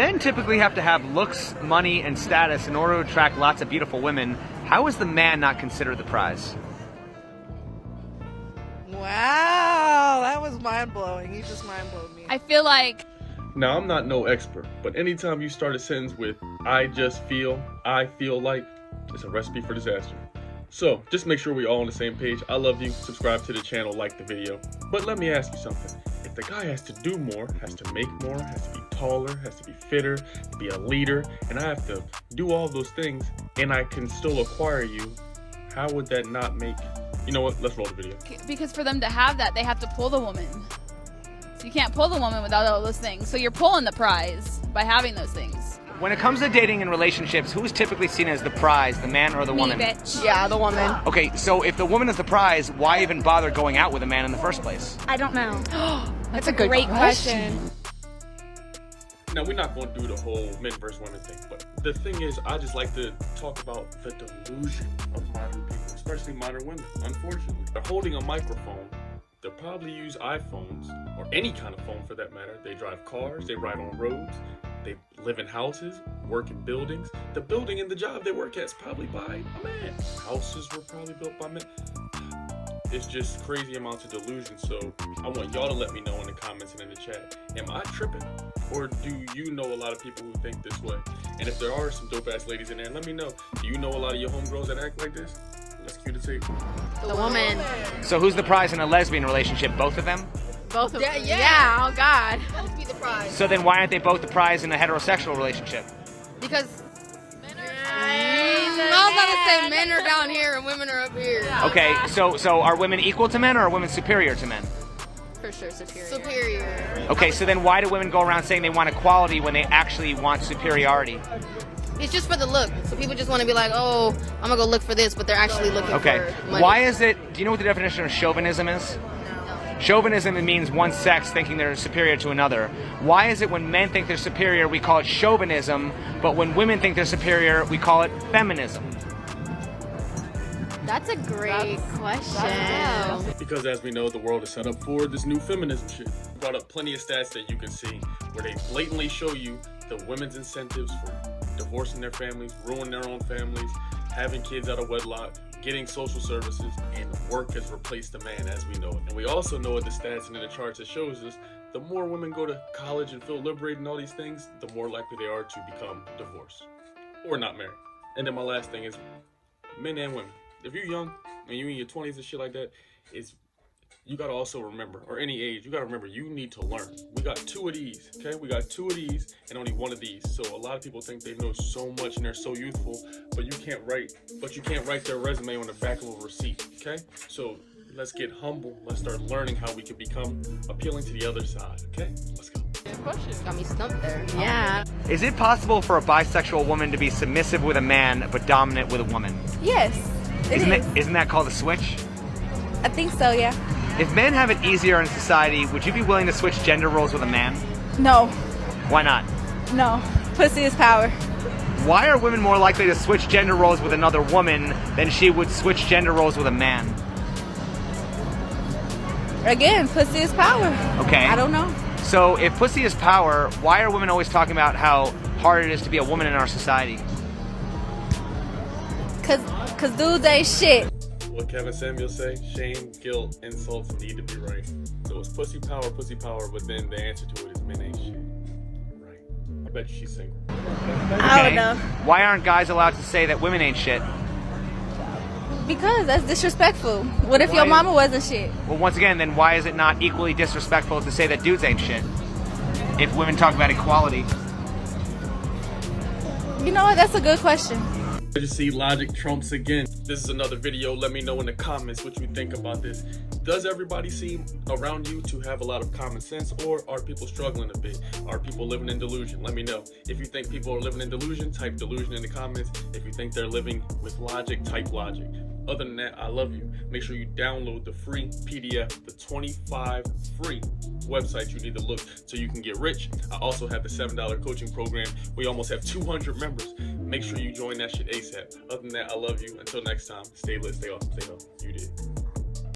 Men typically have to have looks, money, and status in order to attract lots of beautiful women. How is the man not considered the prize? Wow, that was mind-blowing. You just mind-blowed me. I feel like... Now, I'm not no expert, but anytime you start a sentence with, I just feel, I feel like, it's a recipe for disaster. So, just make sure we're all on the same page. I love you. Subscribe to the channel, like the video. But let me ask you something. If the guy has to do more, has to make more, has to be taller, has to be fitter, to be a leader, and I have to do all those things, and I can still acquire you, how would that not make... You know what? Let's roll the video. Because for them to have that, they have to pull the woman. So you can't pull the woman without all those things. So you're pulling the prize by having those things. When it comes to dating and relationships, who's typically seen as the prize, the man or the woman? Bitch. Yeah, the woman. Okay, so if the woman is the prize, why even bother going out with a man in the first place? I don't know. That's a great question. Now, we're not going to do the whole men versus women thing, but the thing is, I just like to talk about the delusion of modern people, especially modern women, unfortunately. They're holding a microphone. They'll probably use iPhones, or any kind of phone for that matter. They drive cars, they ride on roads, they live in houses, work in buildings. The building and the job they work at is probably by a man. Houses were probably built by men. It's just crazy amounts of delusion, so I want y'all to let me know in the comments and in the chat. Am I tripping? Or do you know a lot of people who think this way? And if there are some dope-ass ladies in there, let me know. Do you know a lot of your homegirls that act like this? Let's cue the tape. The woman. So who's the prize in a lesbian relationship? Both of them? Both of them. Yeah, oh God. Both be the prize. So then why aren't they both the prize in a heterosexual relationship? Because I was about to say men are down here and women are up here. Okay, so are women equal to men or are women superior to men? For sure, superior. Okay, so then why do women go around saying they want equality when they actually want superiority? It's just for the look. So people just want to be like, oh, I'm going to go look for this, but they're actually looking Okay, for money. why is it, do you know what the definition of chauvinism is? Chauvinism, it means one sex thinking they're superior to another. Why is it when men think they're superior, we call it chauvinism, but when women think they're superior, we call it feminism? That's a great question. Because as we know, the world is set up for this new feminism shit. Brought up plenty of stats that you can see where they blatantly show you the women's incentives for divorcing their families, ruining their own families, having kids out of wedlock, getting social services, and work has replaced the man as we know it. And we also know at the stats and in the charts that shows us, the more women go to college and feel liberated and all these things, the more likely they are to become divorced or not married. And then my last thing is men and women. If you're young and you're in your 20s and shit like that, you gotta also remember, or any age, you gotta remember you need to learn. We got 2 of these, okay? We got 2 of these and only 1 of these. So a lot of people think they know so much and they're so youthful, but you can't write their resume on the back of a receipt, okay? So let's get humble. Let's start learning how we can become appealing to the other side, okay? Let's go. Got me stumped there. Yeah. Is it possible for a bisexual woman to be submissive with a man but dominant with a woman? Yes. Isn't that called a switch? I think so, yeah. If men have it easier in society, would you be willing to switch gender roles with a man? No. Why not? No. Pussy is power. Why are women more likely to switch gender roles with another woman than she would switch gender roles with a man? Again, pussy is power. Okay. I don't know. So if pussy is power, why are women always talking about how hard it is to be a woman in our society? Cause dudes ain't shit. What Kevin Samuel say? Shame, guilt, insults need to be right. So it's pussy power, but then the answer to it is men ain't shit. Right. I bet you she's single. I don't know. Why aren't guys allowed to say that women ain't shit? Because that's disrespectful. What if your Why- mama wasn't shit? Well, once again, then why is it not equally disrespectful to say that dudes ain't shit? If women talk about equality. You know what? That's a good question. I just see logic trumps again. This is another video. Let me know in the comments what you think about this. Does everybody seem around you to have a lot of common sense, or are people struggling a bit? Are people living in delusion? Let me know. If you think people are living in delusion, type delusion in the comments. If you think they're living with logic, type logic. Other than that, I love you. Make sure you download the free PDF, the 25 free websites you need to look so you can get rich. I also have the $7 coaching program. We almost have 200 members. Make sure you join that shit ASAP. Other than that, I love you. Until next time, stay lit, stay awesome, stay healthy. You did.